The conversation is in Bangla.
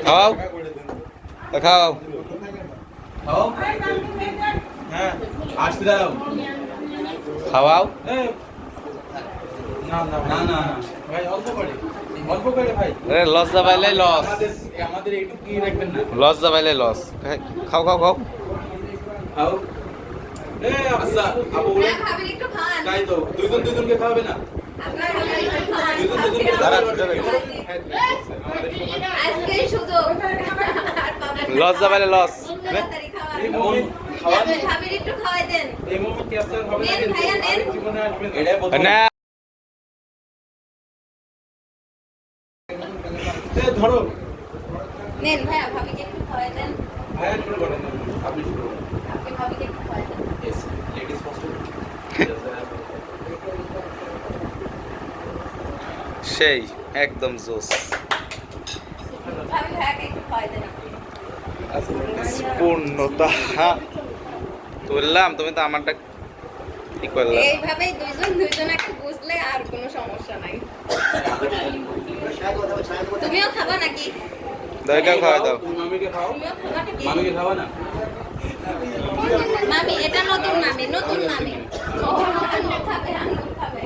খাও খাও খাও হ্যাঁ আসতে দাও খাওয়াও না না না না ভাই অল্প করে ভাই লস পাইলে লস আমাদের একটু কি রাখবেন না লস পাইলে লস খাও খাও খাও খাও আচ্ছা আপু ভাবি একটু খান তাই তো দুইজনকে খাওয়াবে না আপনার ভাবি একটু খান দুইজনকে আজকে সুযোগ লস পাইলে লস তাড়াতাড়ি খাওয়ান এমন খাওয়ান আপনার ভাবির একটু খাওয়াই দেন এই মোমেন্ট কি আপনার হবে নেন ভাইয়া নেন জীবনে আসবে এটাই প্রথম না ধরো নেন ভাইয়া ভাবিকে একটু খাওয়াই দেন ভাই শুরু করেন আপনি শুরু করেন আপনি ভাবিকে একটু খাওয়াই দেন ইয়েস লেডিস ফার্স্ট সেই একদম জোস ভাবি ভাইয়াকে একটু খাওয়াই দেন পূর্ণতা তুললাম তুমি তো আমারটা কি করলাম এইভাবেই দুইজনকে বুঝলে আর কোনো সমস্যা নাই তুমিও খাবা নাকি দরকার খাওয়া দাও মামিকে খাও তুমিও খাবা নাকি মামিকে খাওয়া না মামি এটা নতুন মামি ও আঙ্গুর খাবে আঙ্গুর খাবে